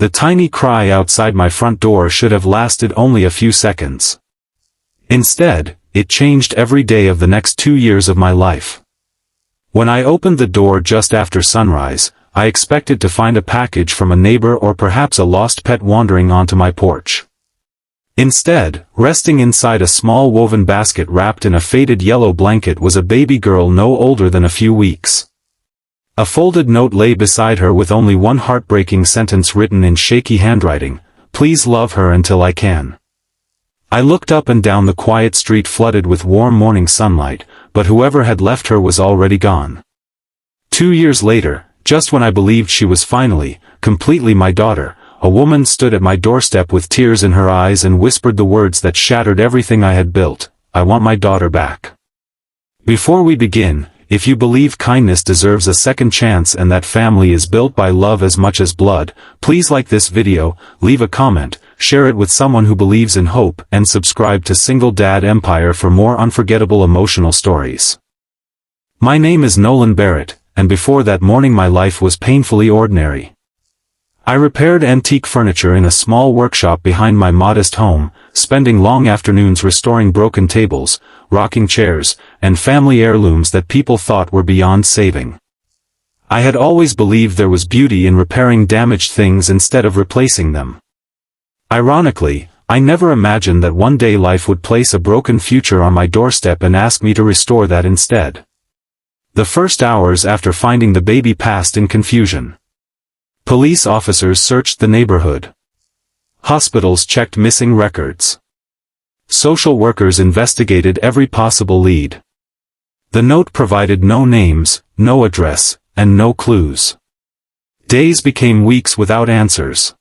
The tiny cry outside my front door should have lasted only a few seconds. Instead, it changed every day of the next 2 years of my life. When I opened the door just after sunrise, I expected to find a package from a neighbor or perhaps a lost pet wandering onto my porch. Instead, resting inside a small woven basket wrapped in a faded yellow blanket was a baby girl no older than a few weeks. A folded note lay beside her with only one heartbreaking sentence written in shaky handwriting: "Please love her until I can." I looked up and down the quiet street flooded with warm morning sunlight, but whoever had left her was already gone. 2 years later, just when I believed she was finally, completely my daughter, a woman stood at my doorstep with tears in her eyes and whispered the words that shattered everything I had built: "I want my daughter back." Before we begin, if you believe kindness deserves a second chance and that family is built by love as much as blood, please like this video, leave a comment, share it with someone who believes in hope, and subscribe to Single Dad Empire for more unforgettable emotional stories. My name is Nolan Barrett, and before that morning my life was painfully ordinary. I repaired antique furniture in a small workshop behind my modest home, spending long afternoons restoring broken tables, rocking chairs, and family heirlooms that people thought were beyond saving. I had always believed there was beauty in repairing damaged things instead of replacing them. Ironically, I never imagined that one day life would place a broken future on my doorstep and ask me to restore that instead. The first hours after finding the baby passed in confusion. Police officers searched the neighborhood. Hospitals checked missing records. Social workers investigated every possible lead. The note provided no names, no address, and no clues. Days became weeks without answers.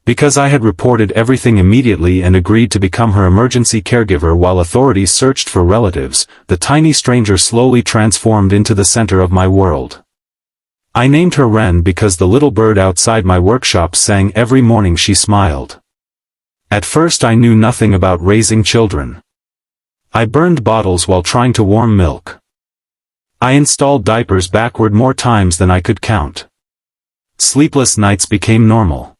Because I had reported everything immediately and agreed to become her emergency caregiver while authorities searched for relatives, the tiny stranger slowly transformed into the center of my world. I named her Wren because the little bird outside my workshop sang every morning she smiled. At first I knew nothing about raising children. I burned bottles while trying to warm milk. I installed diapers backward more times than I could count. Sleepless nights became normal.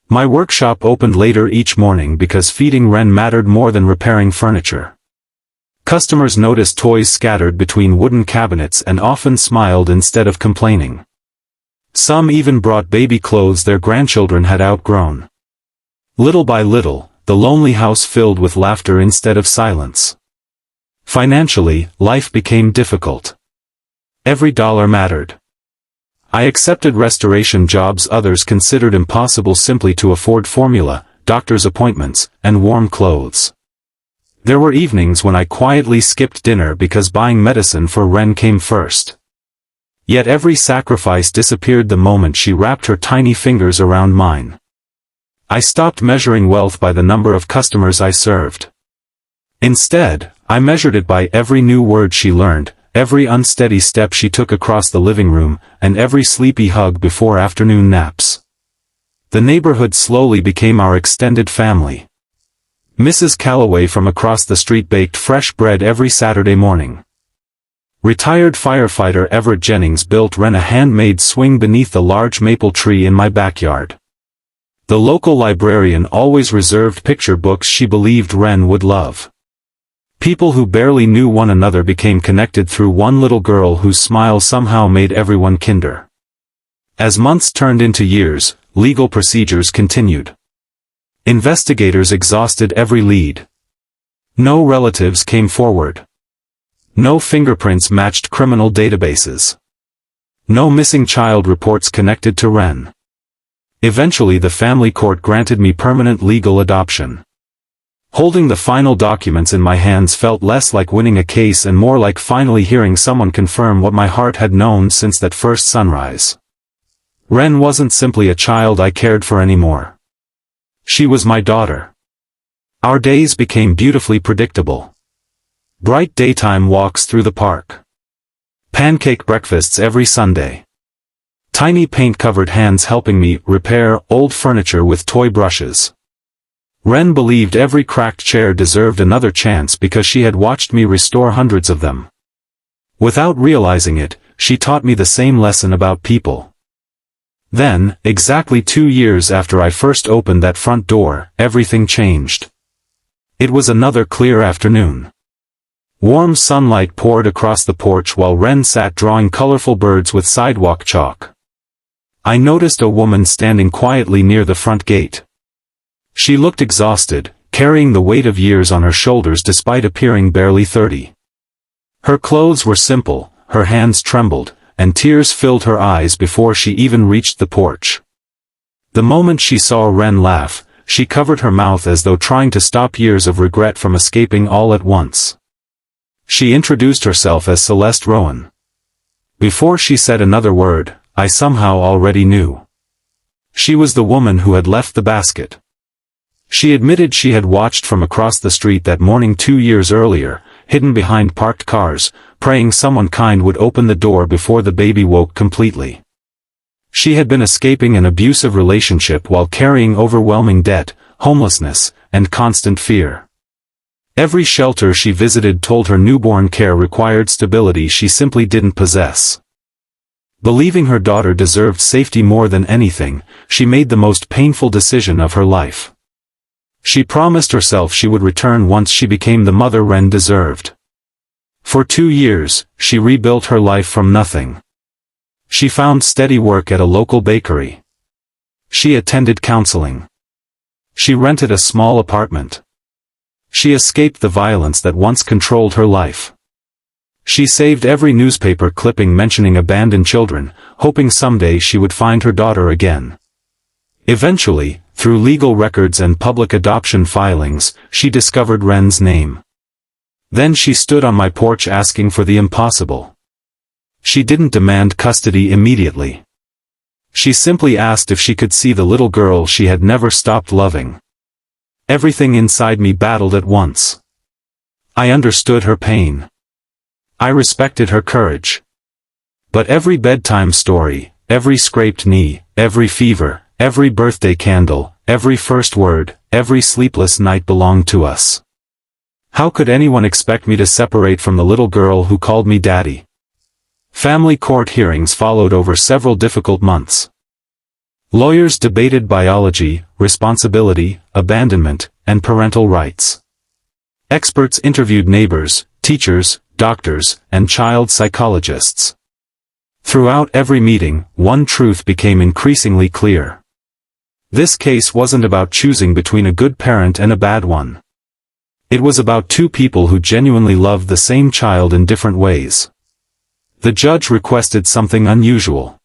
My workshop opened later each morning because feeding Wren mattered more than repairing furniture. Customers noticed toys scattered between wooden cabinets and often smiled instead of complaining. Some even brought baby clothes their grandchildren had outgrown. Little by little, the lonely house filled with laughter instead of silence. Financially, life became difficult. Every dollar mattered. I accepted restoration jobs others considered impossible simply to afford formula, doctor's appointments, and warm clothes. There were evenings when I quietly skipped dinner because buying medicine for Wren came first. Yet every sacrifice disappeared the moment she wrapped her tiny fingers around mine. I stopped measuring wealth by the number of customers I served. Instead, I measured it by every new word she learned, every unsteady step she took across the living room, and every sleepy hug before afternoon naps. The neighborhood slowly became our extended family. Mrs. Calloway from across the street baked fresh bread every Saturday morning. Retired firefighter Everett Jennings built Wren a handmade swing beneath the large maple tree in my backyard. The local librarian always reserved picture books she believed Wren would love. People who barely knew one another became connected through one little girl whose smile somehow made everyone kinder. As months turned into years, legal procedures continued. Investigators exhausted every lead. No relatives came forward. No fingerprints matched criminal databases. No missing child reports connected to Wren. Eventually the family court granted me permanent legal adoption. Holding the final documents in my hands felt less like winning a case and more like finally hearing someone confirm what my heart had known since that first sunrise. Wren wasn't simply a child I cared for anymore. She was my daughter. Our days became beautifully predictable. Bright daytime walks through the park. Pancake breakfasts every Sunday. Tiny paint-covered hands helping me repair old furniture with toy brushes. Wren believed every cracked chair deserved another chance because she had watched me restore hundreds of them. Without realizing it, she taught me the same lesson about people. Then, exactly 2 years after I first opened that front door, everything changed. It was another clear afternoon. Warm sunlight poured across the porch while Ren sat drawing colorful birds with sidewalk chalk. I noticed a woman standing quietly near the front gate. She looked exhausted, carrying the weight of years on her shoulders despite appearing barely 30. Her clothes were simple, her hands trembled, and tears filled her eyes before she even reached the porch. The moment she saw Ren laugh, she covered her mouth as though trying to stop years of regret from escaping all at once. She introduced herself as Celeste Rowan. Before she said another word, I somehow already knew. She was the woman who had left the basket. She admitted she had watched from across the street that morning 2 years earlier, hidden behind parked cars, praying someone kind would open the door before the baby woke completely. She had been escaping an abusive relationship while carrying overwhelming debt, homelessness, and constant fear. Every shelter she visited told her newborn care required stability she simply didn't possess. Believing her daughter deserved safety more than anything, she made the most painful decision of her life. She promised herself she would return once she became the mother Ren deserved. For 2 years, she rebuilt her life from nothing. She found steady work at a local bakery. She attended counseling. She rented a small apartment. She escaped the violence that once controlled her life. She saved every newspaper clipping mentioning abandoned children, hoping someday she would find her daughter again. Eventually, through legal records and public adoption filings, she discovered Ren's name. Then she stood on my porch asking for the impossible. She didn't demand custody immediately. She simply asked if she could see the little girl she had never stopped loving. Everything inside me battled at once. I understood her pain. I respected her courage. But every bedtime story, every scraped knee, every fever, every birthday candle, every first word, every sleepless night belonged to us. How could anyone expect me to separate from the little girl who called me daddy? Family court hearings followed over several difficult months. Lawyers debated biology, responsibility, abandonment, and parental rights. Experts interviewed neighbors, teachers, doctors, and child psychologists. Throughout every meeting, one truth became increasingly clear. This case wasn't about choosing between a good parent and a bad one. It was about two people who genuinely loved the same child in different ways. The judge requested something unusual.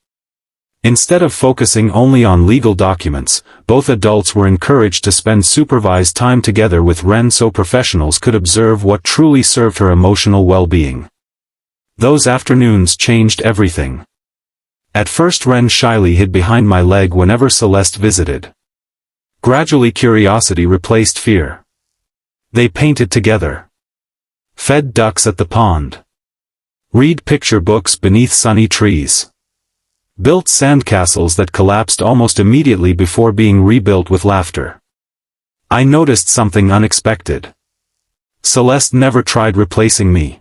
Instead of focusing only on legal documents, both adults were encouraged to spend supervised time together with Ren so professionals could observe what truly served her emotional well-being. Those afternoons changed everything. At first Ren shyly hid behind my leg whenever Celeste visited. Gradually curiosity replaced fear. They painted together. Fed ducks at the pond. Read picture books beneath sunny trees. Built sandcastles that collapsed almost immediately before being rebuilt with laughter. I noticed something unexpected. Celeste never tried replacing me.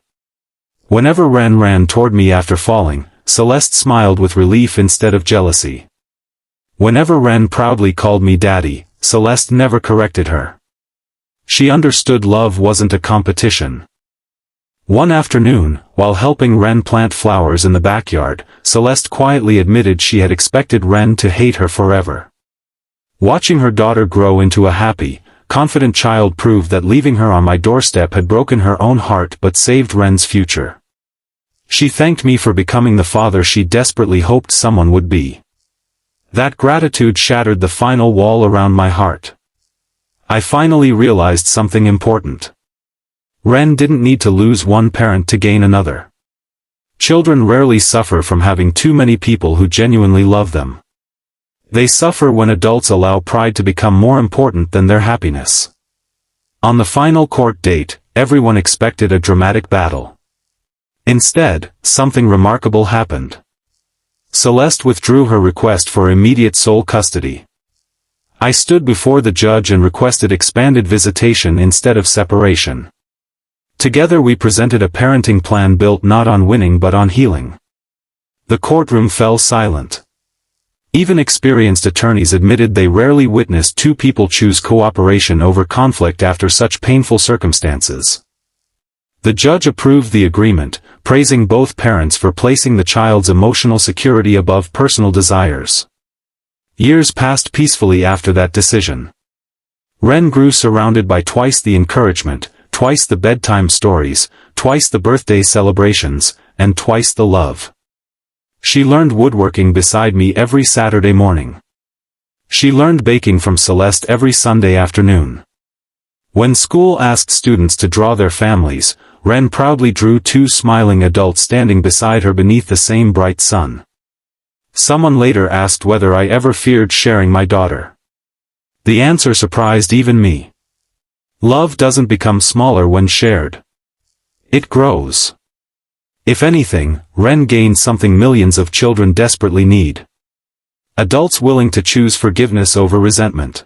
Whenever Ren ran toward me after falling, Celeste smiled with relief instead of jealousy. Whenever Ren proudly called me daddy, Celeste never corrected her. She understood love wasn't a competition. One afternoon, while helping Ren plant flowers in the backyard, Celeste quietly admitted she had expected Ren to hate her forever. Watching her daughter grow into a happy, confident child proved that leaving her on my doorstep had broken her own heart but saved Ren's future. She thanked me for becoming the father she desperately hoped someone would be. That gratitude shattered the final wall around my heart. I finally realized something important. Ren didn't need to lose one parent to gain another. Children rarely suffer from having too many people who genuinely love them. They suffer when adults allow pride to become more important than their happiness. On the final court date, everyone expected a dramatic battle. Instead, something remarkable happened. Celeste withdrew her request for immediate sole custody. I stood before the judge and requested expanded visitation instead of separation. Together we presented a parenting plan built not on winning but on healing. The courtroom fell silent. Even experienced attorneys admitted they rarely witnessed two people choose cooperation over conflict after such painful circumstances. The judge approved the agreement, praising both parents for placing the child's emotional security above personal desires. Years passed peacefully after that decision. Ren grew surrounded by twice the encouragement, twice the bedtime stories, twice the birthday celebrations, and twice the love. She learned woodworking beside me every Saturday morning. She learned baking from Celeste every Sunday afternoon. When school asked students to draw their families, Ren proudly drew two smiling adults standing beside her beneath the same bright sun. Someone later asked whether I ever feared sharing my daughter. The answer surprised even me. Love doesn't become smaller when shared. It grows. If anything, Ren gained something millions of children desperately need. Adults willing to choose forgiveness over resentment.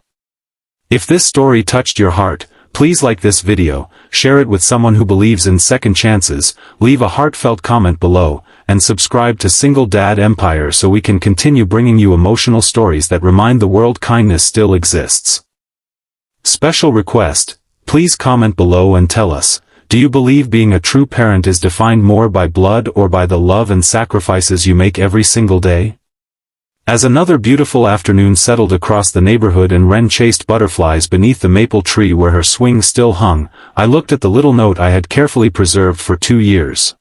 If this story touched your heart, please like this video, share it with someone who believes in second chances, leave a heartfelt comment below, and subscribe to Single Dad Empire so we can continue bringing you emotional stories that remind the world kindness still exists. Special request, please comment below and tell us, do you believe being a true parent is defined more by blood or by the love and sacrifices you make every single day? As another beautiful afternoon settled across the neighborhood and Ren chased butterflies beneath the maple tree where her swing still hung, I looked at the little note I had carefully preserved for 2 years.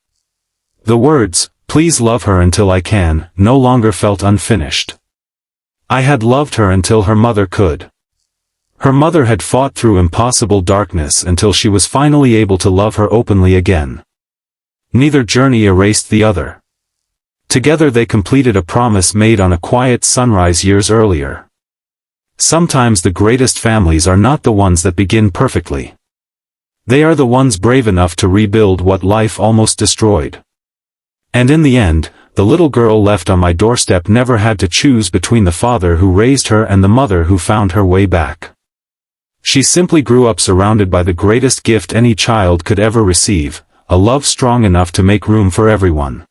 The words, "Please love her until I can," no longer felt unfinished. I had loved her until her mother could. Her mother had fought through impossible darkness until she was finally able to love her openly again. Neither journey erased the other. Together they completed a promise made on a quiet sunrise years earlier. Sometimes the greatest families are not the ones that begin perfectly. They are the ones brave enough to rebuild what life almost destroyed. And in the end, the little girl left on my doorstep never had to choose between the father who raised her and the mother who found her way back. She simply grew up surrounded by the greatest gift any child could ever receive, a love strong enough to make room for everyone.